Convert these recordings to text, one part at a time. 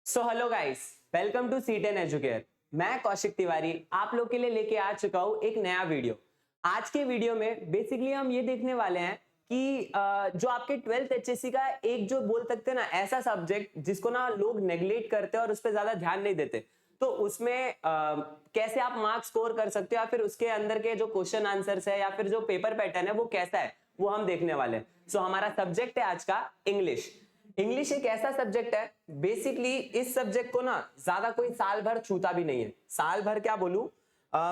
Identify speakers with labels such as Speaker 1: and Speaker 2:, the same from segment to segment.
Speaker 1: So hello guys, welcome to C10 Educare. मैं कौशिक तिवारी आप लोग के लिए लेके आ चुका हूं एक नया वीडियो। आज के वीडियो में बेसिकली हम ये देखने वाले हैं कि जो आपके 12th HSC का एक जो बोल सकते हैं ना ऐसा सब्जेक्ट जिसको ना लोग नेग्लेक्ट करते हैं और उस पर ज्यादा ध्यान नहीं देते, तो उसमें कैसे आप मार्क्स स्कोर कर सकते हो या फिर उसके अंदर के जो क्वेश्चन आंसर्स है या फिर जो पेपर पैटर्न है वो कैसा है वो हम देखने वाले हैं। सो हमारा सब्जेक्ट है आज का इंग्लिश। इंग्लिश एक ऐसा सब्जेक्ट है, बेसिकली इस सब्जेक्ट को ना ज्यादा कोई साल भर छूता भी नहीं है। साल भर क्या बोलूं,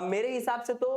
Speaker 1: मेरे हिसाब से तो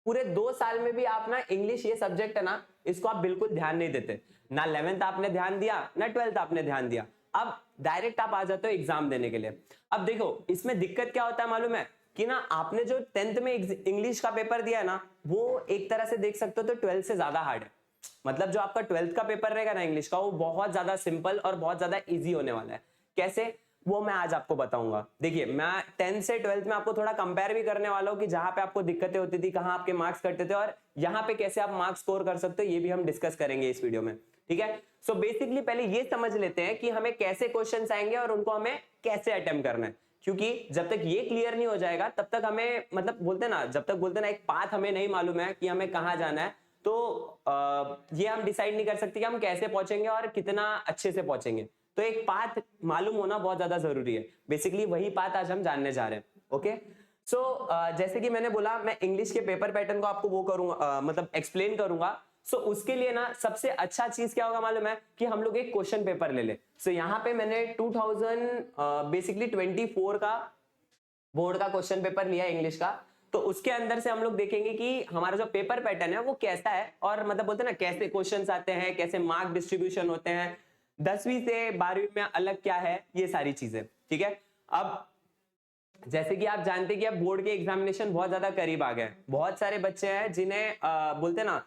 Speaker 1: पूरे 2 साल में भी आप ना इंग्लिश ये सब्जेक्ट है ना इसको आप बिल्कुल ध्यान नहीं देते। ना 11th आपने ध्यान दिया ना 12th आपने ध्यान दिया, अब डायरेक्ट आप आ जाते हो एग्जाम देने के लिए। अब देखो इसमें दिक्कत क्या होता है मालूम है कि ना आपने जो 10th में इंग्लिश का पेपर दिया है ना वो एक तरह से देख सकते हो तो 12th से ज्यादा हार्ड है। मतलब जो आपका 12th का पेपर रहेगा ना इंग्लिश का वो बहुत ज्यादा सिंपल और बहुत ज्यादा इजी होने वाला है। कैसे वो मैं आज आपको बताऊंगा। देखिए मैं 10th से 12th में आपको थोड़ा कंपेयर भी करने वाला हूं कि जहां पे आपको दिक्कतें होती थी, कहां आपके मार्क्स कटते थे और यहां पे कैसे आप मार्क्स स्कोर कर सकते हो, ये भी हम डिस्कस करेंगे इस वीडियो में। ठीक है, सो बेसिकली पहले ये समझ लेते हैं कि हमें कैसे क्वेश्चंस आएंगे और उनको हमें कैसे अटेम्प्ट करना है, क्योंकि जब तक ये क्लियर नहीं हो जाएगा तब तक हमें मतलब बोलते ना जब तक बोलते ना एक पाथ हमें नहीं मालूम है कि हमें कहां जाना है, तो ये हम डिसाइड नहीं कर सकते कि हम कैसे पहुंचेंगे और कितना अच्छे से पहुंचेंगे। तो एक पाथ मालूम होना बहुत ज्यादा जरूरी है। बेसिकली वही पाथ आज हम जानने जा रहे हैं। ओके, सो जैसे कि मैंने बोला मैं इंग्लिश के पेपर पैटर्न को आपको वो करूंगा, मतलब एक्सप्लेन करूंगा। सो उसके लिए ना सबसे अच्छा चीज क्या होगा मालूम है कि हम लोग एक क्वेश्चन पेपर ले ले। सो यहाँ पे मैंने 2000 बेसिकली 24 का बोर्ड का क्वेश्चन पेपर लिया इंग्लिश का। तो उसके अंदर से हम लोग देखेंगे कि हमारा जो पेपर पैटर्न है वो कैसा है और मतलब बोलते हैं ना कैसे क्वेश्चंस आते हैं, कैसे मार्क डिस्ट्रीब्यूशन होते हैं, 10वीं से 12वीं में अलग क्या है, ये सारी चीजें। ठीक है, अब जैसे कि आप जानते हैं कि अब बोर्ड के एग्जामिनेशन बहुत ज्यादा करीब आ गए हैं। बहुत सारे बच्चे हैं जिन्हें बोलते हैं ना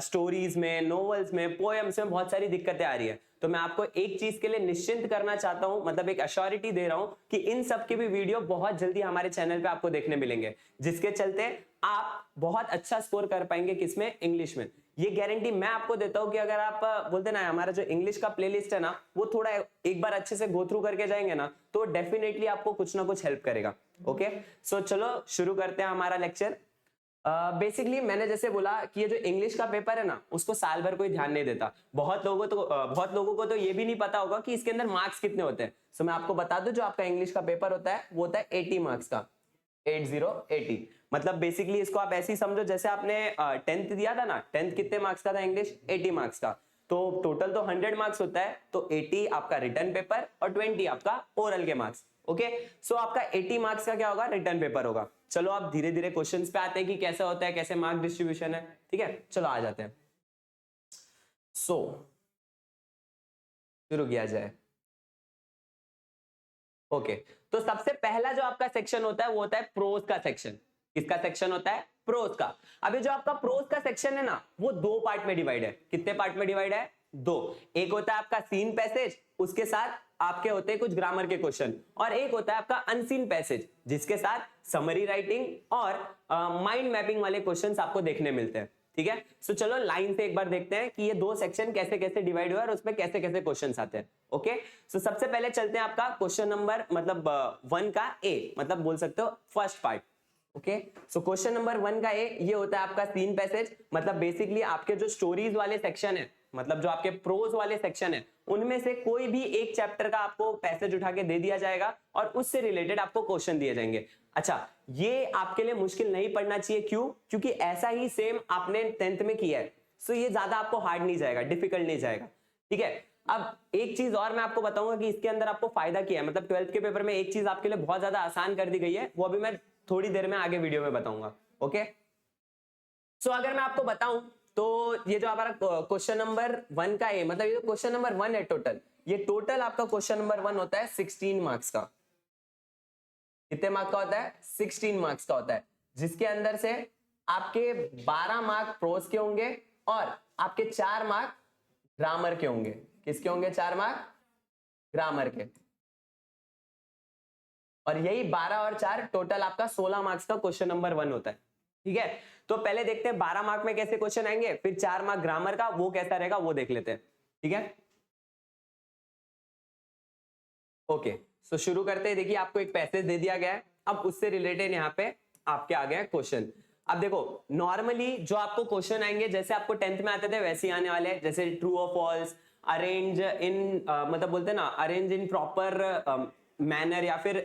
Speaker 1: स्टोरीज में, नोवेल्स में, पोएम्स में बहुत सारी दिक्कतें आ रही है। तो मैं आपको एक चीज के लिए निश्चिंत करना चाहता हूं, मतलब एक अश्योरिटी दे रहा हूं कि इन सब के भी वीडियो बहुत जल्दी हमारे चैनल पे आपको देखने मिलेंगे, जिसके चलते आप बहुत अच्छा स्कोर कर पाएंगे किसमें, इंग्लिश में। ये गारंटी मैं आपको देता हूं कि अगर आप बोलते ना हमारा जो इंग्लिश का प्लेलिस्ट है ना वो थोड़ा एक बार अच्छे से गो थ्रू करके जाएंगे ना तो डेफिनेटली आपको कुछ ना कुछ हेल्प करेगा। ओके, सो चलो शुरू करते हैं हमारा लेक्चर। बेसिकली मैंने जैसे बोला कि ये जो इंग्लिश का पेपर है ना उसको साल भर कोई ध्यान नहीं देता। बहुत लोगों को तो ये भी नहीं पता होगा कि इसके अंदर मार्क्स कितने होते हैं। सो मैं आपको बता दूं जो आपका इंग्लिश का पेपर होता है वो होता है 80 मार्क्स का, 80। मतलब बेसिकली इसको आप ऐसे ही समझो जैसे आपने 10th दिया था ना, 10th कितने मार्क्स का था इंग्लिश, 80 मार्क्स का। तो टोटल तो 100 मार्क्स होता है, तो 80 आपका रिटर्न पेपर और 20 आपका ओरल के मार्क्स। ओके, सो आपका 80 मार्क्स का क्या होगा, रिटर्न पेपर होगा। चलो अब धीरे धीरे क्वेश्चंस पे आते हैं कि कैसे होता है, कैसे मार्क डिस्ट्रीब्यूशन है। ठीक है, चलो आ जाते हैं। सो शुरू किया जाए। ओके, तो सबसे पहला जो आपका सेक्शन होता है वो होता है प्रोज का सेक्शन। किसका सेक्शन होता है, प्रोज का। अभी जो आपका प्रोज का सेक्शन है ना वो 2 पार्ट में डिवाइड है। कितने पार्ट में डिवाइड है, 2। एक होता है आपका सीन पैसेज, उसके साथ आपके होते हैं कुछ ग्रामर के क्वेश्चन, और एक होता है आपका अनसीन पैसेज जिसके साथ समरी राइटिंग और माइंड मैपिंग वाले क्वेश्चंस आपको देखने मिलते हैं। ठीक है, सो चलो लाइन से एक बार देखते हैं कि ये 2 सेक्शन कैसे कैसे डिवाइड हुए और उसमें कैसे कैसे क्वेश्चंस आते हैं। ओके, सो सबसे पहले चलते हैं आपका क्वेश्चन नंबर मतलब 1 का ए, मतलब बोल सकते हो first part. Okay, so question number 1 का ए ये होता है आपका सीन पैसेज। मतलब बेसिकली आपके जो स्टोरीज वाले सेक्शन है, मतलब जो आपके प्रोज वाले सेक्शन है, उनमें से कोई भी एक चैप्टर का आपको पैसेज उठा के दे दिया जाएगा और उससे रिलेटेड आपको क्वेश्चन दिए जाएंगे। अच्छा, ये आपके लिए मुश्किल नहीं पड़ना चाहिए, क्यों, क्योंकि ऐसा ही सेम आपने 10th में किया है। सो ये ज्यादा आपको हार्ड नहीं जाएगा, डिफिकल्ट नहीं जाएगा। ठीक है, अब एक चीज और मैं आपको बताऊंगा कि इसके अंदर आपको फायदा क्या है। मतलब 12th के पेपर में एक चीज आपके लिए बहुत ज्यादा आसान कर दी गई है, वो अभी मैं थोड़ी देर में आगे वीडियो में बताऊंगा। ओके, सो अगर मैं आपको बताऊं तो ये जो हमारा क्वेश्चन नंबर 1 का ए, मतलब ये क्वेश्चन नंबर 1 है टोटल, ये टोटल आपका क्वेश्चन नंबर 1 होता है 16 मार्क्स का। कितने मार्क्स का होता है, 16 मार्क्स का होता है, जिसके अंदर से आपके 12 मार्क प्रोज के होंगे और आपके 4 मार्क ग्रामर के होंगे। किसके होंगे, 4 मार्क ग्रामर के। और यही 12 और 4 टोटल आपका 16 मार्क्स का क्वेश्चन नंबर 1 होता है। ठीक है, तो पहले देखते हैं 12 मार्क में कैसे क्वेश्चन आएंगे, फिर 4 मार्क ग्रामर का वो कैसा रहेगा वो देख लेते हैं। ठीक है, ओके, सो शुरू करते हैं। देखिए आपको एक पैसेज दे दिया गया है, अब उससे रिलेटेड यहाँ पे आपके आ गया क्वेश्चन। अब देखो नॉर्मली जो आपको क्वेश्चन आएंगे जैसे आपको 10th में आते थे वैसे ही आने वाले हैं, जैसे ट्रू और फॉल्स, अरेंज इन मतलब बोलते हैं ना अरेंज इन प्रॉपर मैनर, या फिर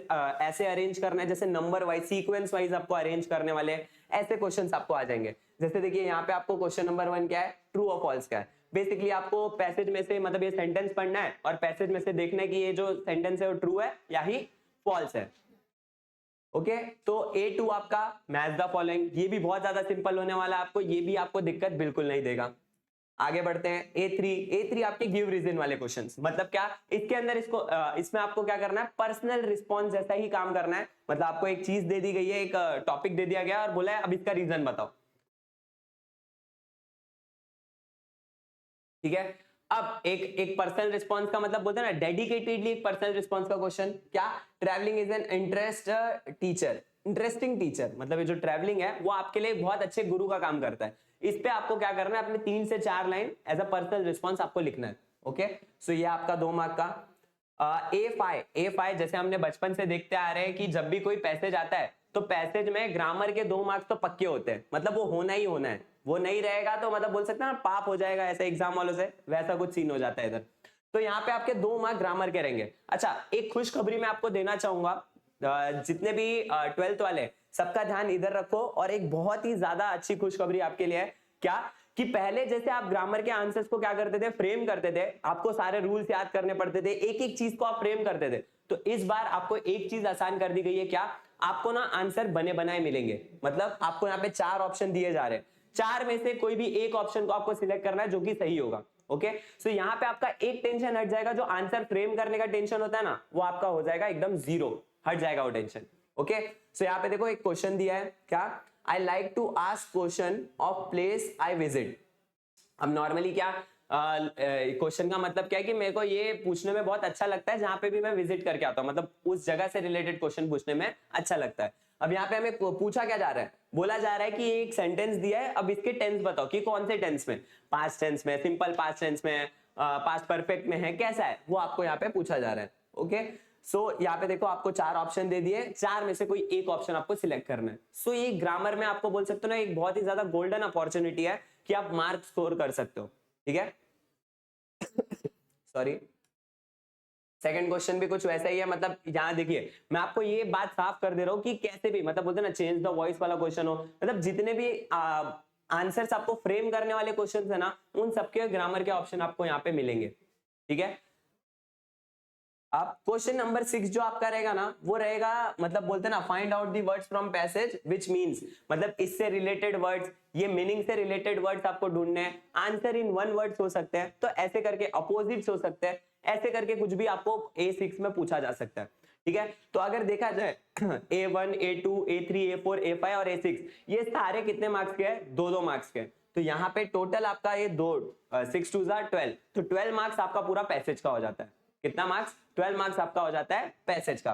Speaker 1: ऐसे अरेंज करना है जैसे नंबर वाइज सीक्वेंस वाइज आपको अरेंज करने वाले हैं, ऐसे क्वेश्चंस आपको आ जाएंगे। जैसे देखिए यहाँ पे आपको क्वेश्चन नंबर 1 क्या है, ट्रू और फॉल्स क्या है। बेसिकली आपको पैसेज में से मतलब ये सेंटेंस पढ़ना है और पैसेज में से देखना है कि ये जो सेंटेंस है वो ट्रू है या ही फॉल्स है। ओके तो A2 आपका मैच द फॉलोइंग, ये भी बहुत ज्यादा सिंपल होने वाला है आपको, ये भी आपको दिक्कत बिल्कुल नहीं देगा। आगे बढ़ते हैं A3 आपके गिव रीजन वाले क्वेश्चंस, मतलब क्या इसके अंदर इसमें आपको क्या करना है, पर्सनल रिस्पॉन्स जैसा ही काम करना है। मतलब आपको एक चीज दे दी गई है, एक टॉपिक दे दिया गया और बोला है अब इसका रीजन बताओ, ठीक है। अब एक पर्सनल रिस्पॉन्स का मतलब बोलते हैं ना डेडिकेटेडली एक पर्सनल रिस्पॉन्स का क्वेश्चन, क्या travelling is an interesting teacher, मतलब ये जो ट्रैवलिंग है वो आपके लिए बहुत अच्छे गुरु का काम करता है। इस पे आपको क्या करना है, अपने 3 से 4 line as a personal response आपको लिखना है। ओके सो ये आपका 2 मार्क का। A5 जैसे हमने बचपन से देखते आ रहे हैं कि जब भी कोई पैसेज आता है तो पैसेज में ग्रामर के 2 मार्क्स तो पक्के होते हैं, मतलब वो होना ही होना है, वो नहीं रहेगा तो मतलब बोल सकते हैं ना पाप हो जाएगा ऐसे एग्जाम वालों से, वैसा कुछ सीन हो जाता है इधर। तो यहाँ पे आपके 2 मार्क ग्रामर के रहेंगे। अच्छा एक खुशखबरी मैं आपको देना चाहूंगा, जितने भी 12th वाले सबका ध्यान इधर रखो, और एक बहुत ही ज्यादा अच्छी खुशखबरी आपके लिए है, क्या कि पहले जैसे आप ग्रामर के आंसर्स को क्या करते थे, फ्रेम करते थे, आपको सारे रूल्स याद करने पड़ते थे, एक एक चीज को आप फ्रेम करते थे। तो इस बार आपको एक चीज आसान कर दी गई है, क्या आपको ना आंसर बने बनाए मिलेंगे। मतलब आपको यहाँ पे 4 ऑप्शन दिए जा रहे हैं, 4 में से कोई भी एक ऑप्शन को आपको सिलेक्ट करना है जो कि सही होगा। ओके सो यहाँ पे आपका एक टेंशन हट जाएगा, जो आंसर फ्रेम करने का टेंशन होता है ना वो आपका हो जाएगा एकदम जीरो, हट जाएगा वो टेंशन। ओके सो यहाँ पे देखो एक क्वेश्चन दिया है, क्या I like to ask question of place I visit. अब नॉर्मली क्या क्वेश्चन का मतलब क्या है कि मेरे को ये पूछने में बहुत अच्छा लगता है जहां पे भी मैं विजिट करके आता हूं, मतलब उस जगह से रिलेटेड क्वेश्चन पूछने में अच्छा लगता है। अब यहाँ पे हमें पूछा क्या जा रहा है, बोला जा रहा है कि एक सेंटेंस दिया है, अब इसके टेंस बताओ कि कौन से टेंस में, पास्ट टेंस में, सिंपल पास्ट टेंस में, पास्ट परफेक्ट में है, कैसा है वो आपको यहाँ पे पूछा जा रहा है। ओके सो यहाँ पे देखो आपको 4 ऑप्शन दे दिए, 4 में से कोई एक ऑप्शन आपको सिलेक्ट करना है। सो ये ग्रामर में आपको बोल सकते हो ना एक बहुत ही ज्यादा गोल्डन अपॉर्चुनिटी है कि आप मार्क स्कोर कर सकते हो, ठीक है। सॉरी सेकंड क्वेश्चन भी कुछ वैसा ही है, मतलब यहाँ देखिए मैं आपको ये बात साफ कर दे रहा हूँ कि कैसे भी मतलब बोलते हैं ना चेंज द वॉइस वाला क्वेश्चन हो, मतलब जितने भी आंसर्स आपको फ्रेम करने वाले क्वेश्चन है ना उन सबके ग्रामर के ऑप्शन आपको यहाँ पे मिलेंगे, ठीक है। अब क्वेश्चन नंबर 6 जो आपका रहेगा ना वो रहेगा मतलब बोलते हैं ना find out the words from passage which means, मतलब इससे रिलेटेड वर्ड्स, ये मीनिंग से रिलेटेड वर्ड्स आपको ढूंढने हैं। आंसर इन वन वर्ड्स हो सकते हैं, तो ऐसे करके अपोजिट्स हो सकते हैं, ऐसे करके कुछ भी आपको A6 में पूछा जा सकता है, ठीक है। तो अगर देखा जाए A1 A2 A3 A4 A5 और A6 ये सारे कितने मार्क्स के हैं, 2-2 मार्क्स के। तो यहाँ पे टोटल आपका ये 2 6 2 12, तो 12 मार्क्स आपका पूरा पैसेज का हो जाता है। कितना मार्क्स, 12 मार्क्स आपका हो जाता है पैसेज का।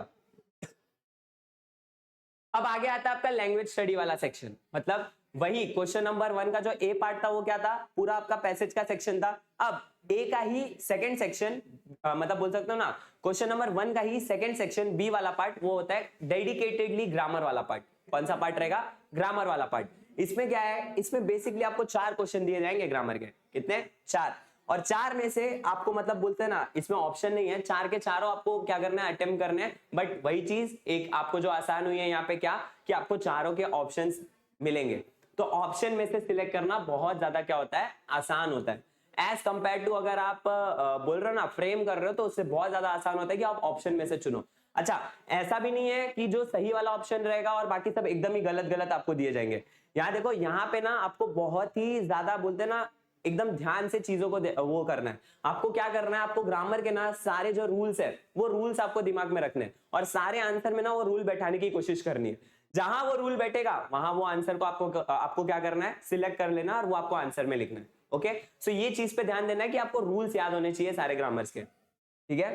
Speaker 1: अब आगे आता है आपका लैंग्वेज स्टडी वाला सेक्शन, मतलब वही क्वेश्चन नंबर 1 का जो ए पार्ट था वो क्या था, पूरा आपका पैसेज का सेक्शन था। अब ए का ही सेकंड सेक्शन मतलब बोल सकते हो ना क्वेश्चन नंबर 1 का ही सेकंड सेक्शन बी वाला पार्ट वो होता है डेडिकेटेडली ग्रामर वाला पार्ट। कौन सा पार्ट रहेगा, ग्रामर वाला पार्ट। इसमें क्या है, इसमें बेसिकली आपको 4 क्वेश्चन दिए जाएंगे ग्रामर के, कितने 4, और 4 में से आपको मतलब बोलते हैं ना इसमें ऑप्शन नहीं है, 4 के चारों आपको क्या करना है, अटेम्प्ट करने हैं। बट वही चीज एक आपको जो आसान हुई है यहाँ पे क्या कि आपको चारों के ऑप्शंस मिलेंगे, तो ऑप्शन में से सिलेक्ट करना बहुत ज्यादा क्या होता है, आसान होता है एज कंपेयर टू अगर आप बोल रहे हो ना फ्रेम कर रहे हो तो उससे बहुत ज्यादा आसान होता है कि आप ऑप्शन में से चुनो। अच्छा ऐसा भी नहीं है कि जो सही वाला ऑप्शन रहेगा और बाकी सब एकदम ही गलत गलत आपको दिए जाएंगे। यहाँ देखो यहाँ पे ना आपको बहुत ही ज्यादा बोलते हैं ना एकदम ध्यान से चीजों को वो करना है। आपको क्या करना है, आपको ग्रामर के ना सारे जो रूल्स है वो रूल्स आपको दिमाग में रखने हैं और सारे आंसर में ना वो रूल बैठाने की कोशिश करनी है। जहां वो रूल बैठेगा वहां वो आंसर को आपको क्या करना है, सिलेक्ट कर लेना और वो आपको आंसर में लिखना है। ओके सो ये चीज पे ध्यान देना है कि आपको रूल्स याद होने चाहिए सारे ग्रामर्स के, ठीक है।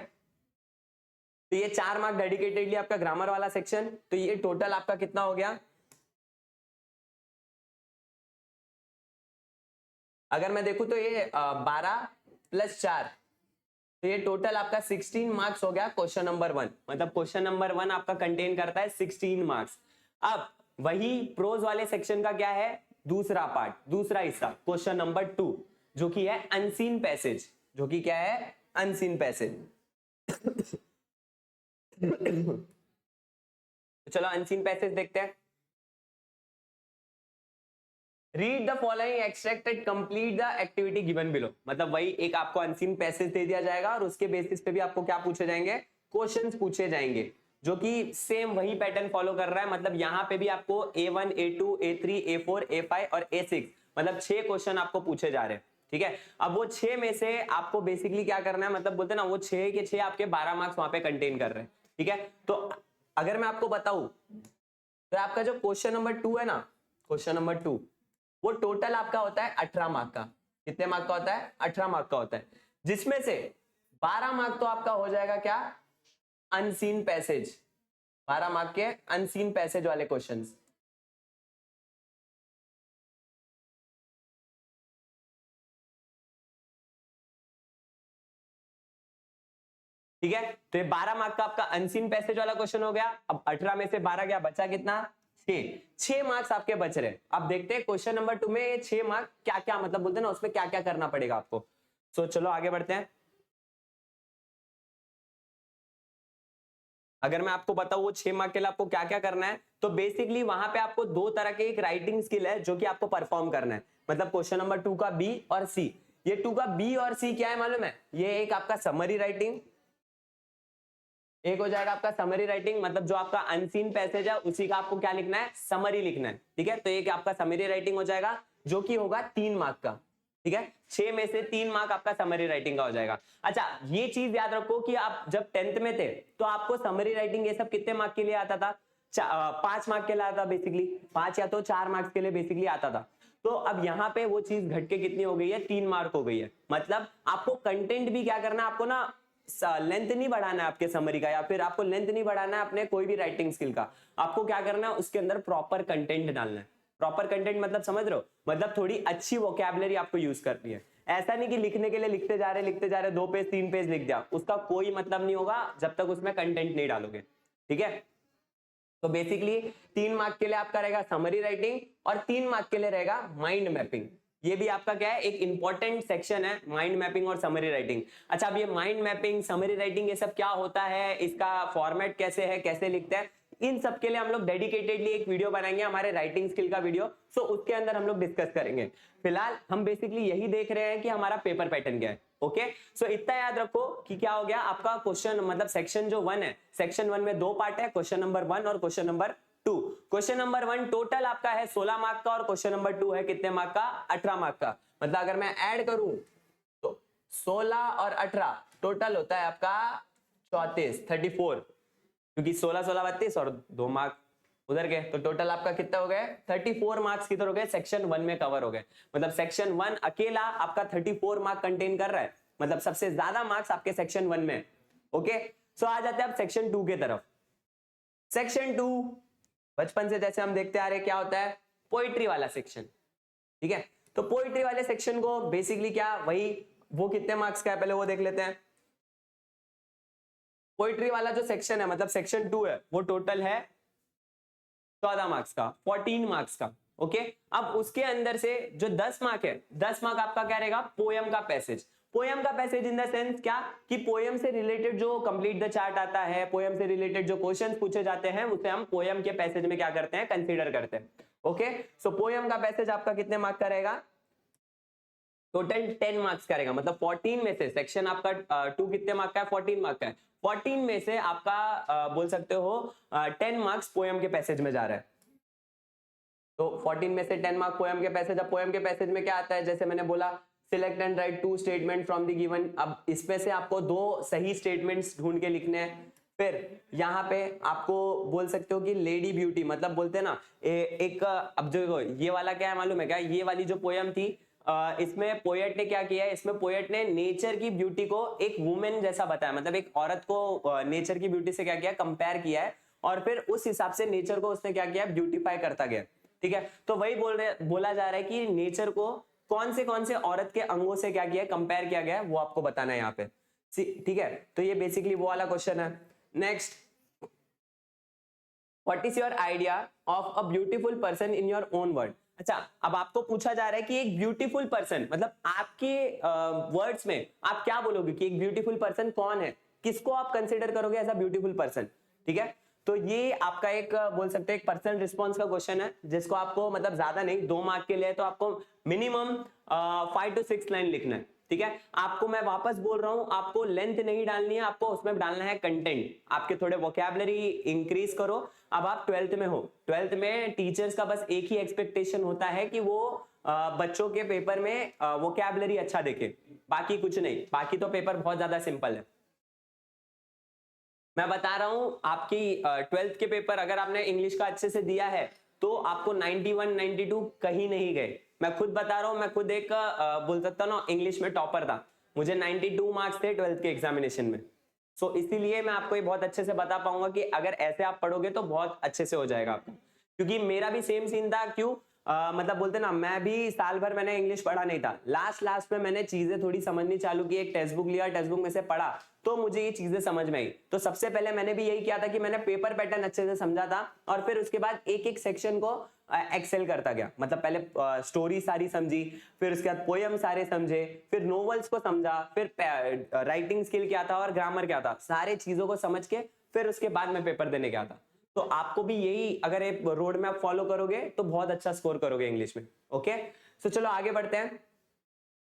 Speaker 1: तो ये 4 मार्क डेडिकेटेडली आपका ग्रामर वाला सेक्शन, तो ये टोटल आपका कितना हो गया, अगर मैं देखूं तो ये 12 + 4 तो ये टोटल आपका 16 मार्क्स हो गया क्वेश्चन नंबर 1। मतलब क्वेश्चन नंबर 1 आपका कंटेन करता है 16 मार्क्स। अब वही प्रोज वाले सेक्शन का क्या है, दूसरा पार्ट, दूसरा हिस्सा, क्वेश्चन नंबर 2, जो कि है अनसीन पैसेज, जो कि क्या है, अनसीन पैसेज। चलो अनसीन पैसेज देखते हैं। Read the following extract and complete the activity given below. मतलब वही एक आपको अनसीन पैसेज दे दिया जाएगा और उसके बेसिस पे भी आपको क्या पूछे जाएंगे, क्वेश्चंस पूछे जाएंगे, जो कि सेम वही पैटर्न फॉलो कर रहा है। मतलब यहाँ पे भी आपको A1, A2, A3, A4, A5 और A6 मतलब 6 क्वेश्चन आपको पूछे जा रहे हैं। ठीक है, अब वो 6 में से आपको बेसिकली क्या करना है, मतलब बोलते हैं ना, वो 6 के 6 आपके 12 मार्क्स वहां पे कंटेन कर रहे हैं। ठीक है, तो अगर मैं आपको बताऊं तो आपका जो क्वेश्चन नंबर 2 है ना, क्वेश्चन नंबर 2, वो टोटल आपका होता है 18 मार्क का। कितने मार्क का होता है, 18 मार्क का होता है, जिसमें से 12 मार्क तो आपका हो जाएगा क्या, अनसीन पैसेज। 12 मार्क के अनसीन पैसेज वाले क्वेश्चंस। ठीक है, तो ये 12 मार्क का आपका अनसीन पैसेज वाला क्वेश्चन हो गया। अब 18 में से 12 गया, बचा कितना, 6 मार्क्स आपके बच रहे। अब देखते हैं क्वेश्चन नंबर 2 में ये 6 मार्क क्या क्या, मतलब बोलते हैं ना, उसमें क्या क्या करना पड़ेगा आपको। सो चलो आगे बढ़ते हैं। अगर मैं आपको बताऊं वो 6 मार्क के लिए आपको क्या क्या करना है, तो बेसिकली वहां पे आपको 2 तरह के एक राइटिंग स्किल है जो कि आपको परफॉर्म करना है। मतलब क्वेश्चन नंबर 2 का बी और सी, ये 2 का बी और सी क्या है मालूम है, ये एक आपका समरी राइटिंग, एक हो जाएगा आपका समरी राइटिंग, मतलब जो आपका अनसीन पैसेज है उसी का आपको क्या लिखना है, समरी लिखना है। ठीक है, तो एक आपका समरी राइटिंग हो जाएगा जो कि होगा 3 मार्क का। ठीक है, 6 में से 3 मार्क आपका समरी राइटिंग का हो जाएगा। अच्छा, ये चीज याद रखो कि आप जब 10th में थे तो आपको समरी राइटिंग ये सब कितने मार्क के लिए आता था, 5 मार्क के लिए आता था बेसिकली, 5 या तो 4 मार्क्स के लिए बेसिकली आता था। तो अब यहाँ पे वो चीज घट के कितनी हो गई है, 3 मार्क हो गई है। मतलब आपको कंटेंट भी क्या करना है, आपको ना लेंथ नहीं बढ़ाना है आपके समरी का, या फिर आपको लेंथ नहीं बढ़ाना है अपने कोई भी राइटिंग स्किल का। आपको क्या करना है, उसके अंदर प्रॉपर कंटेंट डालना है। प्रॉपर कंटेंट मतलब समझ रहे हो, मतलब थोड़ी अच्छी वोकैबुलरी आपको यूज करनी है। ऐसा नहीं कि लिखने के लिए लिखते जा रहे 2 पेज 3 पेज लिख दिया, उसका कोई मतलब नहीं होगा जब तक उसमें कंटेंट नहीं डालोगे। ठीक है, तो बेसिकली 3 मार्क के लिए आपका रहेगा समरी राइटिंग और 3 मार्क के लिए रहेगा माइंड मैपिंग। ये भी आपका क्या है, एक इंपॉर्टेंट सेक्शन है, माइंड मैपिंग और समरी राइटिंग। अच्छा, अब ये माइंड मैपिंग, समरी राइटिंग, ये सब क्या होता है, इसका फॉर्मेट कैसे है, कैसे लिखते हैं, इन सब के लिए हम लोग डेडिकेटेडली एक वीडियो बनाएंगे, हमारे राइटिंग स्किल का वीडियो। सो उसके अंदर हम लोग डिस्कस करेंगे। फिलहाल हम बेसिकली यही देख रहे हैं कि हमारा पेपर पैटर्न क्या है। ओके, सो इतना याद रखो कि क्या हो गया आपका क्वेश्चन, मतलब सेक्शन जो 1 है, सेक्शन 1 में 2 पार्ट है, क्वेश्चन नंबर 1 और question number 2। Question number 1 total आपका है 16 मार्क का और क्वेश्चन नंबर 2 है कितने मार्क का, 18 मार्क का। मतलब अगर मैं ऐड करूं तो 16 और 18 टोटल होता है आपका 34, क्योंकि 16 16 32 और 2 मार्क उधर गए, तो टोटल आपका कितना हो गए, 34 मार्क्स किधर हो गए, सेक्शन 1 में कवर हो गए। मतलब सेक्शन 1 अकेला आपका 34 मार्क कंटेन कर रहा है, मतलब सबसे ज्यादा मार्क्स आपके सेक्शन 1 में। ओके, सो आ जाते हैं आप सेक्शन 2 के तरफ। सेक्शन 2 बचपन से जैसे हम देखते आ रहे क्या होता है, पोइट्री वाला सेक्शन। ठीक है, तो पोइट्री वाले सेक्शन को बेसिकली क्या, वही वो कितने मार्क्स का है पहले वो देख लेते हैं। पोइट्री वाला जो सेक्शन है, मतलब सेक्शन 2 है, वो टोटल है 14 मार्क्स का, 14 मार्क्स का। ओके, अब उसके अंदर से जो 10 मार्क है, 10 मार्क आपका क्या रहेगा, पोयम का पैसेज। पोयम का पैसेज इन द सेंस क्या, कि पोयम से रिलेटेड जो कंप्लीट द चार्ट आता है, पोयम से रिलेटेड जो क्वेश्चंस पूछे जाते हैं, उसे हम पोयम के पैसेज में क्या करते हैं, कंसीडर करते हैं। ओके, सो पोयम का पैसेज आपका कितने मार्क का रहेगा, टोटल 10 मार्क्स का रहेगा। मतलब 14 में से सेक्शन आपका 2 कितने मार्क का है, 14 मार्क का है। 14 में से आपका बोल सकते हो 10 मार्क्स पोयम के पैसेज में जा रहा है। तो 14 में से 10 मार्क पोयम के पैसेज। अब पोयम के पैसेज में क्या आता है, जैसे मैंने बोला, select and right 2 statement from the given. अब इसमें से आपको 2 सही स्टेटमेंट्स ढूंढ के लिखने हैं। फिर यहाँ पे आपको बोल सकते हो कि लेडी ब्यूटी, मतलब बोलते हैं ना एक, अब जो ये वाला क्या है मालूम है क्या, ये वाली जो पोयम थी, इसमें पोएट ने क्या किया है, इसमें पोएट ने नेचर की ब्यूटी को एक वुमेन जैसा बताया, मतलब एक औरत को नेचर की ब्यूटी से क्या किया, कंपेयर किया है, और फिर उस हिसाब से नेचर को उसने क्या किया, ब्यूटीफाई करता गया। ठीक है, तो वही बोला जा रहा है कि नेचर को कौन से औरत के अंगों से क्या किया, कंपेयर किया गया है, वो आपको बताना है यहाँ पे। ठीक है, तो ये बेसिकली वो वाला क्वेश्चन है। Next, what is your idea of a beautiful person in your own word. अच्छा, अब आपको पूछा जा रहा है कि एक ब्यूटीफुल पर्सन मतलब आपके वर्ड्स में आप क्या बोलोगे कि एक ब्यूटीफुल पर्सन कौन है, किसको आप कंसिडर करोगे एज अ ब्यूटीफुल पर्सन। ठीक है, तो ये आपका एक बोल सकते हैं एक पर्सनल रिस्पॉन्स का क्वेश्चन है, जिसको आपको मतलब ज्यादा नहीं 2 मार्क के लिए तो आपको मिनिमम 5 to 6 लाइन लिखना है। ठीक है, आपको मैं वापस बोल रहा हूं, आपको लेंथ नहीं डालनी है, आपको उसमें डालना है कंटेंट। आपके थोड़े वोकैबुलरी इंक्रीज करो। अब आप 12th में हो, 12th में टीचर्स का बस एक ही एक्सपेक्टेशन होता है कि वो बच्चों के पेपर में वोकैबुलरी अच्छा देखे, बाकी कुछ नहीं। बाकी तो पेपर बहुत ज्यादा सिंपल है। मैं बता रहा हूं, आपकी 12th के पेपर अगर आपने इंग्लिश का अच्छे से दिया है तो आपको 91 92 कहीं नहीं गए। मैं खुद बता रहा हूं, मैं खुद एक बोल सकता हूं ना, इंग्लिश में टॉपर था। मुझे 92 मार्क्स थे 12th के एग्जामिनेशन में। सो इसीलिए मैं आपको ये बहुत अच्छे से बता पाऊंगा कि अगर ऐसे आप पढ़ोगे तो बहुत अच्छे से हो जाएगा आपका। क्योंकि मेरा भी सेम सीन था। क्यों मतलब बोलते ना, मैं भी साल भर मैंने इंग्लिश पढ़ा नहीं था। लास्ट में मैंने चीजें थोड़ी समझनी चालू की, एक टेक्स्ट बुक लिया, टेक्स्ट बुक में से पढ़ा तो मुझे ये चीजें समझ में आई। तो सबसे पहले मैंने भी यही किया था कि मैंने पेपर पैटर्न अच्छे से समझा था और फिर उसके बाद एक एक सेक्शन को एक्सेल करता गया। मतलब पहले स्टोरी सारी समझी, फिर उसके बाद पोयम सारे समझे, फिर नोवेल्स को समझा, फिर राइटिंग स्किल क्या था और ग्रामर क्या था, सारे चीजों को समझ के फिर उसके बाद मैं पेपर देने गया था। तो आपको भी यही अगर एक रोड मैप फॉलो करोगे तो बहुत अच्छा स्कोर करोगे इंग्लिश में। ओके, सो चलो आगे बढ़ते हैं।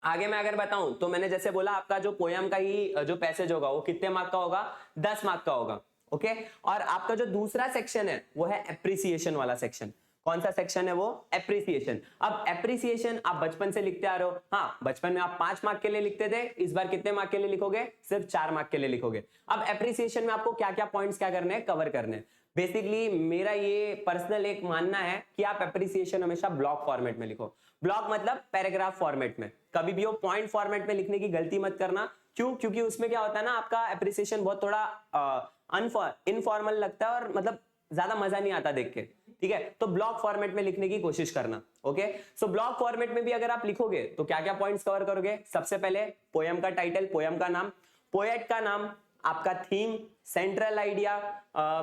Speaker 1: आगे मैं अगर बताऊं तो मैंने जैसे बोला, आपका जो पोयम का ही जो पैसेज होगा वो कितने मार्क का होगा, 10 मार्क का होगा। ओके, और आपका जो दूसरा सेक्शन है वो है एप्रिसिएशन वाला सेक्शन। कौन सा सेक्शन है वो? एप्रिसिएशन। अब एप्रिसिएशन आप बचपन से लिखते आ रहे हो। हाँ, बचपन में आप 5 मार्क के लिए लिखते थे, इस बार कितने मार्क के लिए लिखोगे? सिर्फ 4 मार्क के लिए लिखोगे। अब एप्रिसिएशन में आपको क्या क्या पॉइंट्स क्या करने हैं, कवर करने हैं। बेसिकली मेरा ये पर्सनल एक मानना है कि आप एप्रिसिएशन हमेशा ब्लॉक फॉर्मेट में लिखो। ब्लॉक मतलब पैराग्राफ फॉर्मेट में, कभी भी वो पॉइंट फॉर्मेट में लिखने की गलती मत करना। क्यों? क्योंकि उसमें क्या होता है ना, आपका एप्रिसिएशन बहुत थोड़ा इनफॉर्मल लगता है और मतलब ज्यादा मजा नहीं आता देख के। ठीक है, तो ब्लॉक फॉर्मेट में लिखने की कोशिश करना। ओके, सो ब्लॉक फॉर्मेट में भी अगर आप लिखोगे तो क्या क्या पॉइंट्स कवर करोगे? सबसे पहले पोयम का टाइटल, पोयम का नाम, पोएट का नाम, आपका थीम, सेंट्रल आइडिया,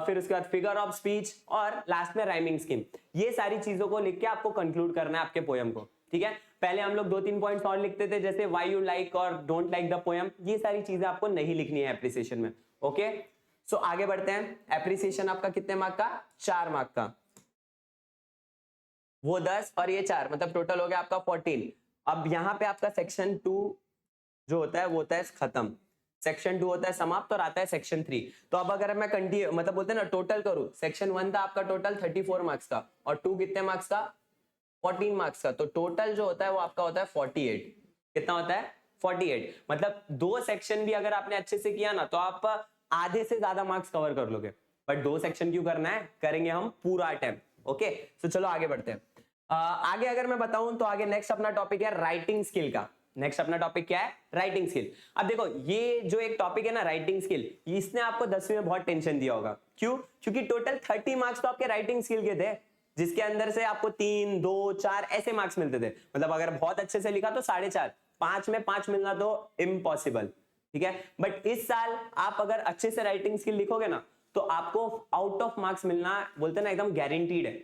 Speaker 1: फिर उसके बाद फिगर ऑफ स्पीच और लास्ट में राइमिंग स्कीम। ये सारी चीजों को लिख के आपको कंक्लूड करना है आपके पोयम को। ठीक है, पहले हम लोग 2-3 पॉइंट्स और लिखते थे, जैसे व्हाई यू लाइक और डोंट लाइक द पोयम। ये सारी चीजें आपको नहीं लिखनी है एप्रिसिएशन में। ओके, सो आगे बढ़ते हैं। एप्रिसिएशन आपका कितने मार्क का? 4 मार्क का। वो 10 और ये 4, मतलब टोटल हो गया आपका 14। अब यहां पे आपका सेक्शन 2 जो होता है वो होता है खत्म। सेक्शन 2 होता है समाप्त और आता है सेक्शन 3। तो अब अगर मैं कंटिन्यू मतलब बोलते हैं ना टोटल करूं, सेक्शन 1 था आपका टोटल 34 मार्क्स का और 2 कितने मार्क्स का? 14 मार्क्स का। तो टोटल जो होता है वो आपका होता है 48। कितना होता है? 48। मतलब 2 सेक्शन भी अगर आपने अच्छे से किया ना तो आप आधे से ज्यादा मार्क्स कवर कर लोगे। बट 2 सेक्शन क्यों करना है? करेंगे हम पूरा अटेम्प्ट। ओके, तो चलो आगे बढ़ते हैं। आगे अगर मैं बताऊं तो आगे नेक्स्ट अपना टॉपिक है राइटिंग स्किल का। नेक्स्ट अपना टॉपिक क्या है? Writing skill. अब देखो, ये जो एक टॉपिक है ना राइटिंग स्किल, इसने आपको 10वीं में बहुत टेंशन दिया होगा। क्यों? क्योंकि टोटल 30 मार्क्स तो आपके राइटिंग स्किल के थे, जिसके अंदर से आपको 3, 2, 4 ऐसे मार्क्स मिलते थे। मतलब अगर बहुत अच्छे से लिखा तो 4.5, 5 में 5 मिलना तो इम्पॉसिबल। ठीक है, बट इस साल आप अगर अच्छे से राइटिंग स्किल लिखोगे ना तो आपको आउट ऑफ मार्क्स मिलना बोलते ना एकदम गारंटीड है।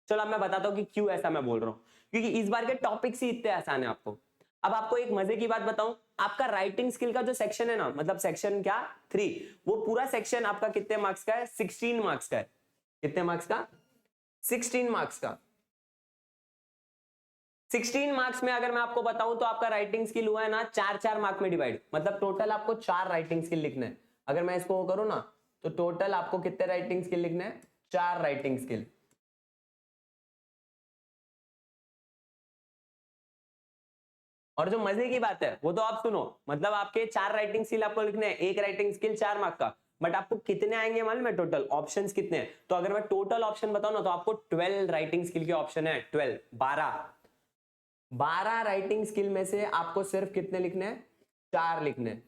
Speaker 1: चलो अब मैं बताता हूं कि क्यों ऐसा मैं बोल रहा हूं। क्योंकि इस बार के टॉपिक्स ही इतने आसान है आपको। अब आपको एक मजे की बात बताऊं, आपका राइटिंग स्किल का जो सेक्शन है ना, मतलब सेक्शन क्या 3, वो पूरा सेक्शन आपका कितने मार्क्स का है? 16 मार्क्स का है। कितने मार्क्स का? 16 मार्क्स का। 16 मार्क्स में अगर मैं आपको बताऊं तो आपका राइटिंग स्किल हुआ है ना 4-4 मार्क में डिवाइड। मतलब टोटल आपको 4 राइटिंग स्किल लिखने हैं। अगर मैं इसको करूं ना तो टोटल आपको कितने राइटिंग स्किल लिखने हैं? 4 राइटिंग स्किल। और जो मजे की बात है वो तो आप सुनो, मतलब आपके 4 राइटिंग स्किल आपको लिखने हैं, एक राइटिंग स्किल 4 मार्क का। बट आपको कितने आएंगे मालूम है टोटल? ऑप्शंस कितने हैं? तो अगर मैं टोटल ऑप्शन बताऊं ना तो आपको 12 राइटिंग स्किल के ऑप्शन है। 12 12 राइटिंग स्किल में से आपको सिर्फ कितने लिखने हैं? 4 लिखने हैं।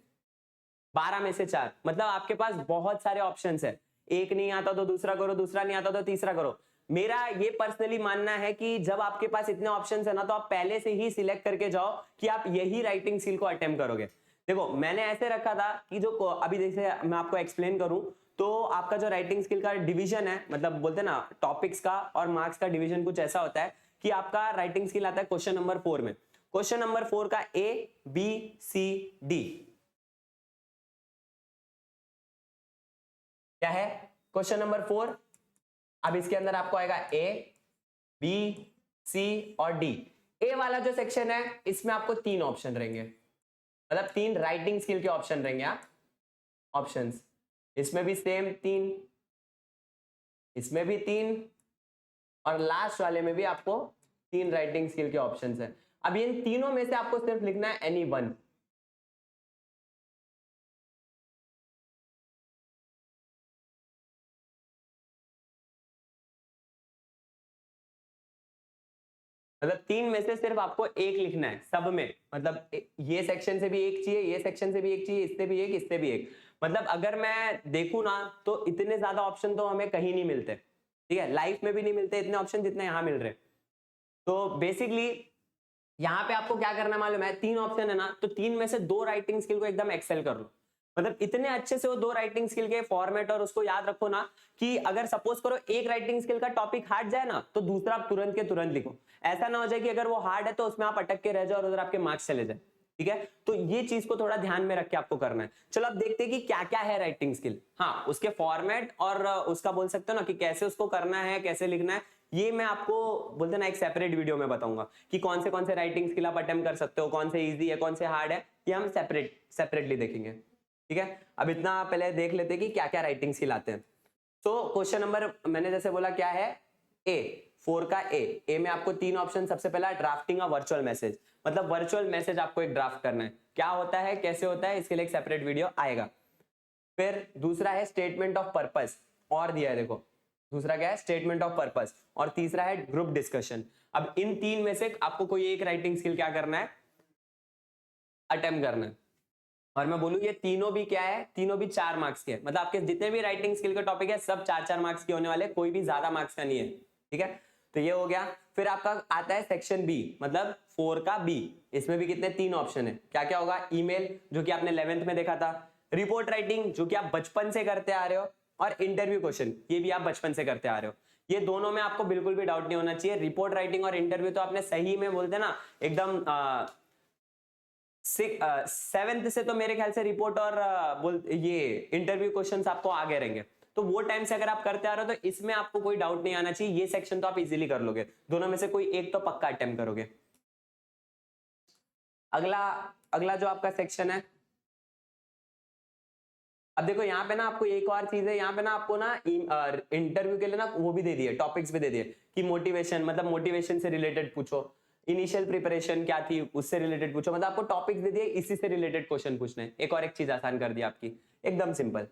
Speaker 1: 12 में से 4, मतलब आपके पास बहुत सारे ऑप्शंस है। एक नहीं आता तो दूसरा करो, दूसरा नहीं आता तो तीसरा करो। मेरा ये पर्सनली मानना है कि जब आपके पास इतने ऑप्शंस है ना तो आप पहले से ही सिलेक्ट करके जाओ कि आप यही राइटिंग स्किल को अटेम्प्ट करोगे। देखो मैंने ऐसे रखा था कि जो अभी जैसे मैं आपको एक्सप्लेन करूं तो आपका जो राइटिंग स्किल का डिवीजन है, मतलब बोलते हैं ना टॉपिक्स का और मार्क्स का डिवीजन कुछ ऐसा होता है कि आपका राइटिंग स्किल आता है क्वेश्चन नंबर 4 में। क्वेश्चन नंबर 4 का ए बी सी डी क्या है? Question number 4। अब इसके अंदर आपको आएगा ए बी सी और डी। ए वाला जो सेक्शन है इसमें आपको 3 ऑप्शन रहेंगे, मतलब 3 राइटिंग स्किल के ऑप्शन रहेंगे। ऑप्शंस इसमें भी सेम 3, इसमें भी 3 और लास्ट वाले में भी आपको 3 राइटिंग स्किल के ऑप्शंस हैं। अब इन तीनों में से आपको सिर्फ लिखना है एनी वन। मतलब 3 में से सिर्फ आपको एक लिखना है सब में, मतलब ये सेक्शन से भी एक चाहिए, ये सेक्शन से भी एक चाहिए, इससे भी एक, इससे भी एक। मतलब अगर मैं देखूं ना तो इतने ज्यादा ऑप्शन तो हमें कहीं नहीं मिलते, ठीक है, लाइफ में भी नहीं मिलते इतने ऑप्शन जितने यहां मिल रहे। तो बेसिकली यहां पे आपको क्या करना मालूम है, 3 ऑप्शन है ना, तो 3 में से 2 राइटिंग स्किल को एकदम एक्सेल कर लो। मतलब इतने अच्छे से वो 2 राइटिंग स्किल के फॉर्मेट और उसको याद रखो ना कि अगर सपोज करो एक राइटिंग स्किल का टॉपिक हार्ड जाए ना तो दूसरा आप तुरंत के तुरंत लिखो। ऐसा ना हो जाए कि अगर वो हार्ड है तो उसमें आप अटक के रह जाओ और उधर आपके मार्क्स चले जाए, ठीक है। तो ये चीज को थोड़ा ध्यान में रख के आपको करना है। चलो अब देखते हैं कि क्या क्या है राइटिंग स्किल। हाँ, उसके फॉर्मेट और उसका बोल सकते हो ना कि कैसे उसको करना है, कैसे लिखना है, ये मैं आपको बोलते ना एक सेपरेट वीडियो में बताऊंगा कि कौन से राइटिंग स्किल आप अटेम्प्ट कर सकते हो, कौन से इजी है, कौन से हार्ड है, ये हम सेपरेटली देखेंगे, ठीक है। अब इतना पहले देख लेते हैं कि क्या क्या राइटिंग स्किल आते हैं। तो क्वेश्चन नंबर मैंने जैसे बोला क्या है, ए 4 का ए में आपको 3 ऑप्शन। सबसे पहला ड्राफ्टिंग अ वर्चुअल मैसेज, मतलब वर्चुअल मैसेज आपको एक ड्राफ्ट करना है। क्या होता है, कैसे होता है, इसके लिए एक सेपरेट वीडियो आएगा। फिर दूसरा है स्टेटमेंट ऑफ पर्पस, और दिया है देखो, दूसरा क्या है स्टेटमेंट ऑफ पर्पस, और तीसरा है ग्रुप डिस्कशन। अब इन 3 में से आपको कोई एक राइटिंग स्किल क्या करना है, अटेम्प्ट करना है। और मैं बोलूं ये तीनों भी क्या है, तीनों भी 4 मार्क्स के हैं। मतलब आपके जितने भी राइटिंग स्किल के टॉपिक है सब 4-4 मार्क्स के होने वाले, कोई भी ज्यादा मार्क्स का नहीं है, ठीक है। तो ये हो गया। फिर आपका आता है सेक्शन बी, मतलब 4 का बी। इसमें भी कितने 3 ऑप्शन है। क्या क्या होगा, ईमेल जो कि आपने 11th में देखा था, रिपोर्ट राइटिंग जो कि आप बचपन से करते आ रहे हो, और इंटरव्यू क्वेश्चन ये भी आप बचपन से करते आ रहे हो। ये दोनों में आपको बिल्कुल भी डाउट नहीं होना चाहिए। रिपोर्ट राइटिंग और इंटरव्यू तो आपने सही में बोलते ना एकदम 7th से तो मेरे ख्याल से रिपोर्ट और ये इंटरव्यू क्वेश्चंस आपको आगे रहेंगे। तो वो टाइम से अगर आप करते आ रहे हो तो इसमें आपको कोई डाउट नहीं आना चाहिए। ये सेक्शन तो आप इजीली कर लोगे, दोनों में से कोई एक तो पक्का अटेम्प्ट करोगे। अगला अगला जो आपका सेक्शन है, अब देखो यहाँ पे ना आपको एक और चीज है, यहाँ पे ना आपको ना इंटरव्यू के लिए ना वो भी दे दिए, टॉपिक्स भी दे दिए कि मोटिवेशन, मतलब मोटिवेशन से रिलेटेड पूछो, इनिशियल प्रिपरेशन क्या थी उससे रिलेटेड पूछो। मतलब आपको टॉपिक्स दे दिए, इसी से रिलेटेड क्वेश्चन पूछने। एक और एक चीज आसान कर दी आपकी, एकदम सिंपल।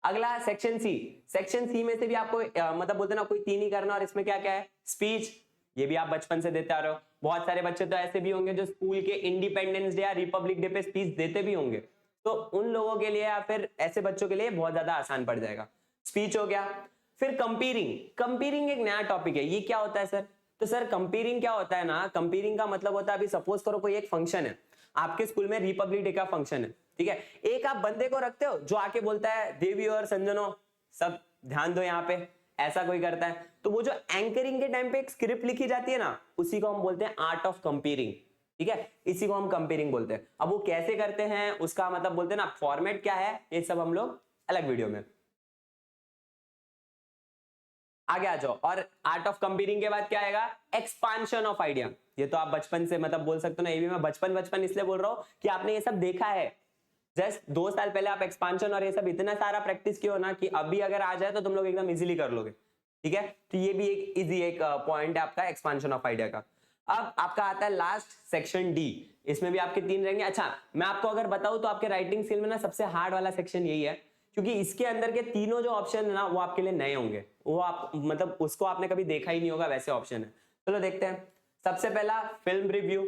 Speaker 1: अगला सेक्शन सी। सेक्शन सी में से भी आपको मतलब बोलते ना कोई 3 ही करना, और इसमें क्या क्या है, स्पीच, ये भी आप बचपन से देते आ रहे हो। बहुत सारे बच्चे तो ऐसे भी होंगे जो स्कूल के इंडिपेंडेंस डे या रिपब्लिक डे पे स्पीच देते भी होंगे, तो उन लोगों के लिए या फिर ऐसे बच्चों के लिए बहुत ज्यादा आसान पड़ जाएगा। स्पीच हो गया। फिर कंपेयरिंग, कंपेयरिंग एक नया टॉपिक है, ये क्या होता है सर? तो सर कंपेयरिंग क्या होता है ना, कंपेयरिंग का मतलब होता है, अभी सपोज करो कोई एक फंक्शन है, आपके स्कूल में रिपब्लिक डे का फंक्शन है, ठीक है। एक आप बंदे को रखते हो जो आके बोलता है देवी और संजनो सब ध्यान दो यहाँ पे, ऐसा कोई करता है, तो वो जो एंकरिंग के टाइम पे एक स्क्रिप्ट लिखी जाती है ना, उसी को हम बोलते हैं आर्ट ऑफ कंपेयरिंग, ठीक है। इसी को हम कंपेयरिंग बोलते हैं। अब वो कैसे करते हैं उसका मतलब बोलते हैं ना फॉर्मेट क्या है, ये सब हम लोग अलग वीडियो में। आगे आ जाओ। और आर्ट ऑफ कंपेयरिंग के बाद क्या आएगा, एक्सपांशन ऑफ आइडिया। ये तो आप बचपन से मतलब बोल सकते हो ना, ये भी मैं बचपन बचपन इसलिए बोल रहा हूं कि आपने ये सब देखा है। जस्ट 2 साल पहले आप एक्सपांशन और ये सब इतना सारा प्रैक्टिस किया ना कि अभी अगर आ जाए तो तुम लोग एकदम इजीली कर लोगे, ठीक है। तो ये भी एक इजी एक पॉइंट है आपका एक्सपांशन ऑफ आइडिया का। अब आपका आता है लास्ट सेक्शन डी। इसमें भी आपके 3 रहेंगे। अच्छा, मैं आपको अगर बताऊं तो आपके राइटिंग स्किल में ना सबसे हार्ड वाला सेक्शन यही है, क्योंकि इसके अंदर के तीनों जो ऑप्शन है ना वो आपके लिए नए होंगे। वो आप मतलब उसको आपने कभी देखा ही नहीं होगा, वैसे ऑप्शन है। चलो देखते हैं। सबसे पहला फिल्म रिव्यू।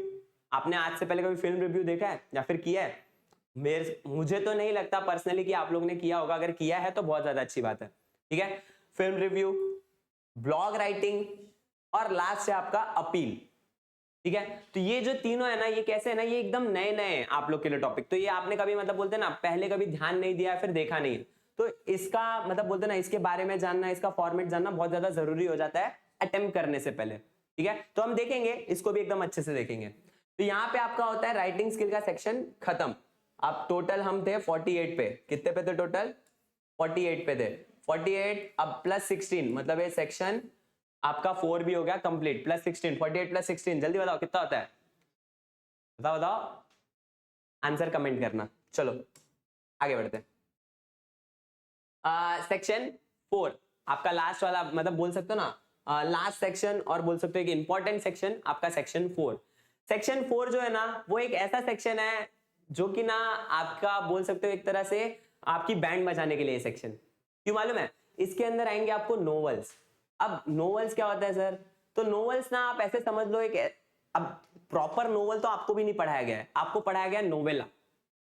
Speaker 1: आपने आज से पहले कभी फिल्म रिव्यू देखा है या फिर किया है? मुझे तो नहीं लगता पर्सनली कि आप लोग ने किया होगा। अगर किया है तो बहुत ज्यादा अच्छी बात है, ठीक है। फिल्म रिव्यू, ब्लॉग राइटिंग, और लास्ट है आपका अपील। ठीक है। तो ये जो तीनों है ना, ये कैसे है ना, ये एकदम नए नए हैं आप लोग के लिए टॉपिक। तो ये आपने कभी मतलब बोलते हैं ना पहले कभी ध्यान नहीं दिया फिर देखा नहीं है, तो इसका मतलब बोलते हैं ना इसके बारे में जानना, इसका फॉर्मेट जानना बहुत ज्यादा जरूरी हो जाता है अटेम्प्ट करने से पहले। ठीक है, तो हम देखेंगे इसको भी एकदम अच्छे से देखेंगे। तो यहाँ पे आपका होता है राइटिंग स्किल का सेक्शन खत्म। अब टोटल हम थे 48 पे, कितने पे थे टोटल? 48 पे थे। 48 अब प्लस 16 मतलब ये सेक्शन आपका 4 भी हो गया कंप्लीट, प्लस 16, 48 प्लस 16 जल्दी बताओ कितना होता है? बताओ बताओ, आंसर कमेंट करना। चलो आगे बढ़ते हैं। सेक्शन 4 आपका लास्ट वाला, मतलब बोल सकते हो ना लास्ट सेक्शन, और बोल सकते हो एक इंपॉर्टेंट सेक्शन आपका सेक्शन 4। सेक्शन 4 जो है ना वो एक ऐसा सेक्शन है जो कि ना आपका बोल सकते हो एक तरह से आपकी बैंड बजाने के लिए सेक्शन। क्यों मालूम है? इसके अंदर आएंगे आपको नोवेल्स। अब नोवेल्स क्या होता है सर? तो नोवेल्स ना आप ऐसे समझ लो एक, अब प्रॉपर नोवेल तो आपको भी नहीं पढ़ाया गया है, आपको पढ़ाया गया है नोवेला।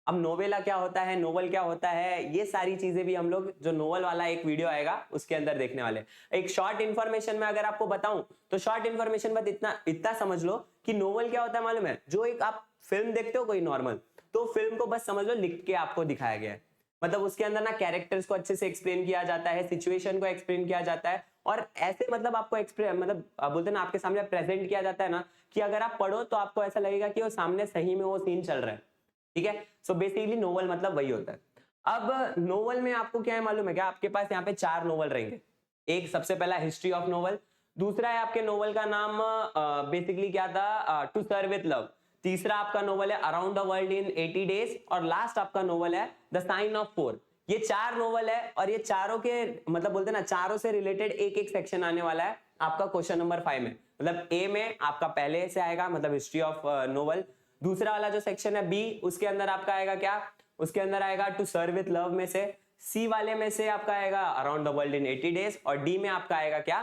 Speaker 1: अब नोवेला क्या होता है, नोवेल क्या होता है, ये सारी चीजें भी हम लोग जो नोवेल वाला एक वीडियो आएगा उसके अंदर देखने वाले। एक शॉर्ट इन्फॉर्मेशन में अगर आपको बताऊं तो शॉर्ट इन्फॉर्मेशन में इतना इतना समझ लो कि नोवेल क्या होता है मालूम है? जो एक आप फिल्म देखते हो कोई नॉर्मल, तो फिल्म को बस समझ लो लिख के आपको दिखाया गया है। मतलब उसके अंदर ना कैरेक्टर्स को अच्छे से एक्सप्लेन किया जाता है, सिचुएशन को एक्सप्लेन किया जाता है, और ऐसे मतलब आपको एक्सप्लेन मतलब बोलते हैं ना आपके सामने प्रेजेंट किया जाता है ना कि अगर आप पढ़ो तो आपको ऐसा लगेगा कि वो सामने सही में वो सीन चल रहा है। ठीक है, सो बेसिकली नोवेल मतलब वही होता है। अब नोवेल में आपको क्या है मालूम है क्या? आपके पास यहाँ पे 4 नोवेल रहेंगे। एक सबसे पहला हिस्ट्री ऑफ नोवेल, दूसरा है आपके नोवेल का नाम बेसिकली क्या था, टू सर्व विथ लव। तीसरा आपका नोवेल है around the world in 80 days, और लास्ट आपका नोवेल है द साइन ऑफ 4। ये 4 नोवेल है, और ये चारों के मतलब बोलते हैं ना चारों से रिलेटेड एक एक सेक्शन आने वाला है आपका क्वेश्चन नंबर 5 में। मतलब ए में आपका पहले से आएगा मतलब हिस्ट्री ऑफ नोवेल, दूसरा वाला जो सेक्शन है बी उसके अंदर आपका आएगा क्या, उसके अंदर आएगा टू सर्व विथ लव में से, सी वाले में से आपका आएगा around the world in 80 days, और डी में आपका आएगा क्या,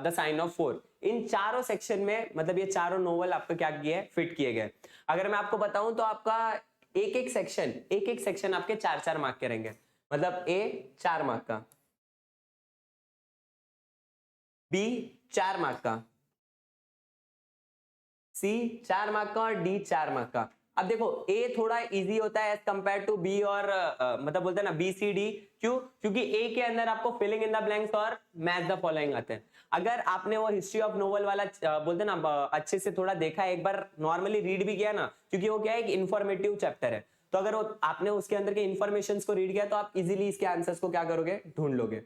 Speaker 1: द साइन ऑफ 4। इन चारों सेक्शन में मतलब ये चारों नोवेल आपको क्या किए, फिट किए गए। अगर मैं आपको बताऊं तो आपका एक एक सेक्शन आपके 4-4 मार्क के रहेंगे। मतलब ए 4 मार्क का, बी 4 मार्क का, सी 4 मार्क का, और डी 4 मार्क का। अब देखो ए थोड़ा इजी होता है एज कंपेयर टू बी और मतलब बोलते हैं ना बी सी डी। क्यों? क्योंकि ए के अंदर आपको फिलिंग इन द ब्लैंक्स और मैच द फॉलोइंग आते हैं। अगर आपने वो हिस्ट्री ऑफ नोवेल वाला बोलते हैं ना अच्छे से थोड़ा देखा है, एक बार नॉर्मली रीड भी किया ना, क्योंकि वो क्या है एक इन्फॉर्मेटिव चैप्टर है, तो अगर आपने उसके अंदर के इन्फॉर्मेशन को रीड किया तो आप इजिली इसके आंसर्स को क्या करोगे, ढूंढ लोगे।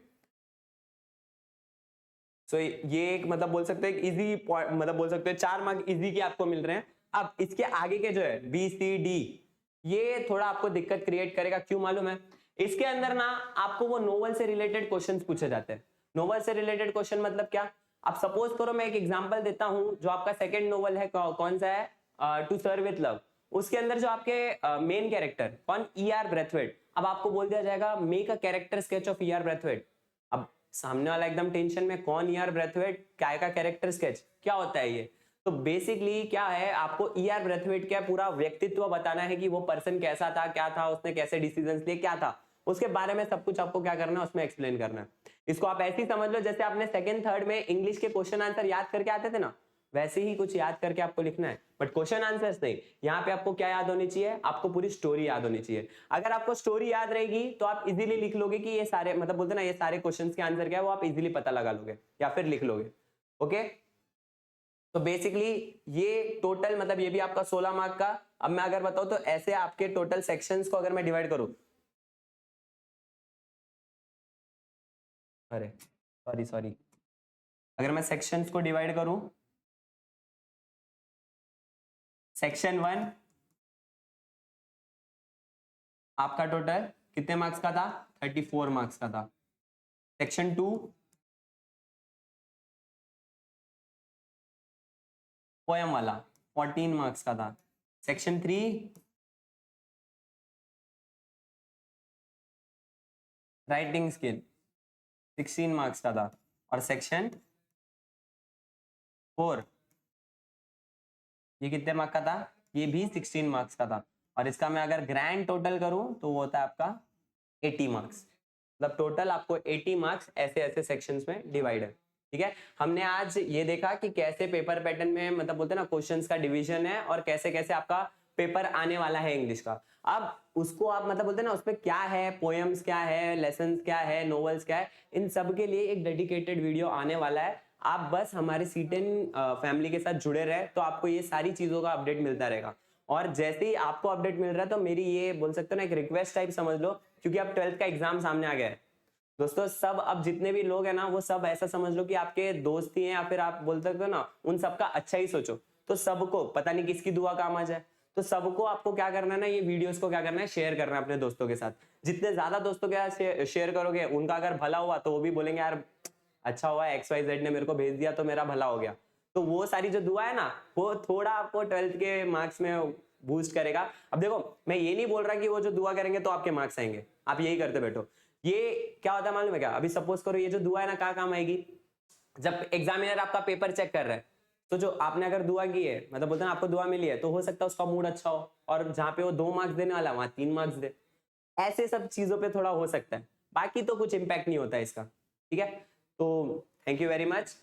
Speaker 1: सो ये एक मतलब बोल सकते हैं इजी मतलब बोल सकते हैं 4 मार्क इजी के आपको मिल रहे हैं। अब इसके आगे के जो है बी सी डी, ये थोड़ा आपको दिक्कत क्रिएट करेगा। क्यों मालूम है? इसके अंदर ना आपको वो नोवेल से रिलेटेड क्वेश्चंस पूछे जाते हैं। नोवेल से रिलेटेड क्वेश्चन मतलब क्या? अब सपोज करो मैं एक एग्जांपल देता हूं, जो आपका सेकंड नोवेल है कौन सा है, टू सर्व विथ लव, उसके अंदर जो आपके मेन कैरेक्टर कौन, ई आर ब्रेथवेट। अब आपको बोल दिया जाएगा make a character sketch of E R Braithwaite. अब सामने वाला एकदम टेंशन में, कौन ई आर ब्रेथवेट, काय का कैरेक्टर स्केच, क्या होता है ये? तो बेसिकली क्या है, आपको ई आर ब्रेथवेट का पूरा व्यक्तित्व बताना है कि वो पर्सन कैसा था, क्या था, उसने कैसे डिसीजंस लिए, क्या था उसके बारे में सब कुछ आपको क्या करना है उसमें एक्सप्लेन करना है। इसको आप ऐसे ही समझ लो जैसे आपने सेकंड थर्ड में इंग्लिश के क्वेश्चन आंसर याद करके आते थे ना, वैसे ही कुछ याद करके आपको लिखना है, बट क्वेश्चन आंसर्स नहीं। यहाँ पे आपको क्या याद होनी चाहिए, आपको पूरी स्टोरी याद होनी चाहिए। अगर आपको स्टोरी याद रहेगी तो आप इजीली लिख लोगे कि ये सारे मतलब बोलते ना ये सारे क्वेश्चंस के आंसर क्या है, वो आप इजीली पता लगा लोगे या फिर लिख लोगे। ओके, तो बेसिकली ये टोटल मतलब ये भी आपका 16 मार्क का। अब मैं अगर बताऊं तो ऐसे आपके टोटल सेक्शंस को अगर मैं डिवाइड करूं, अरे सॉरी सॉरी, अगर मैं सेक्शंस को डिवाइड करूं, सेक्शन 1 आपका टोटल कितने मार्क्स का था, 34 मार्क्स का था। सेक्शन 2 पोयम वाला 14 मार्क्स का था। सेक्शन 3 राइटिंग स्किल 16 मार्क्स का था। और सेक्शन 4 ये कितने मार्क्स का था, ये भी 16 मार्क्स का था। और इसका मैं अगर ग्रैंड टोटल करूं तो वो होता है आपका 80 मार्क्स। मतलब टोटल आपको 80 मार्क्स ऐसे ऐसे सेक्शंस में डिवाइड है। ठीक है, हमने आज ये देखा कि कैसे पेपर पैटर्न में मतलब बोलते हैं ना क्वेश्चंस का डिवीजन है और कैसे कैसे आपका पेपर आने वाला है इंग्लिश का। अब उसको आप मतलब बोलते हैं ना उसमें क्या है, पोएम्स क्या है, लेसन्स क्या है, नोवेल्स क्या है, इन सब के लिए एक डेडिकेटेड वीडियो आने वाला है। आप बस हमारे C10 फैमिली के साथ जुड़े रहे तो आपको ये सारी चीजों का अपडेट मिलता रहेगा। और जैसे ही आपको अपडेट मिल रहा है तो मेरी ये बोल सकते हो ना एक रिक्वेस्ट टाइप समझ लो, क्योंकि अब 12th का एग्जाम सामने आ गया है दोस्तों। सब अब जितने भी लोग हैं ना वो सब ऐसा समझ लो कि आपके दोस्त ही हैं, या फिर आप बोल सकते हो ना उन सबका अच्छा ही सोचो। तो सबको पता नहीं किसकी दुआ काम आ जाए, तो सबको आपको क्या करना है ना, ये वीडियोस को क्या करना है, शेयर करना है अपने दोस्तों के साथ। जितने ज्यादा दोस्तों के साथ शेयर करोगे उनका अगर भला हुआ तो वो भी बोलेंगे यार अच्छा हुआ XYZ ने मेरे को भेज दिया तो मेरा भला हो गया। तो वो सारी जो दुआ है ना वो थोड़ा आपको 12th के मार्क्स में बूस्ट करेगा। अब देखो मैं ये नहीं बोल रहा कि वो जो दुआ करेंगे तो आपके मार्क्स आएंगे, आप यही करते बैठो। ये क्या होता है मालूम है क्या, अभी सपोज करो ये जो दुआ है ना कहाँ काम आएगी, जब एग्जामिनर आपका पेपर चेक कर रहा है तो जो आपने अगर दुआ की है मतलब बोलते हैं ना आपको दुआ मिली है, तो हो सकता है उसका मूड अच्छा हो और जहां पे वो 2 मार्क्स देने वाला वहां 3 मार्क्स दे। ऐसे सब चीजों पे थोड़ा हो सकता है, बाकी तो कुछ इंपैक्ट नहीं होता है इसका। ठीक है, तो थैंक यू वेरी मच।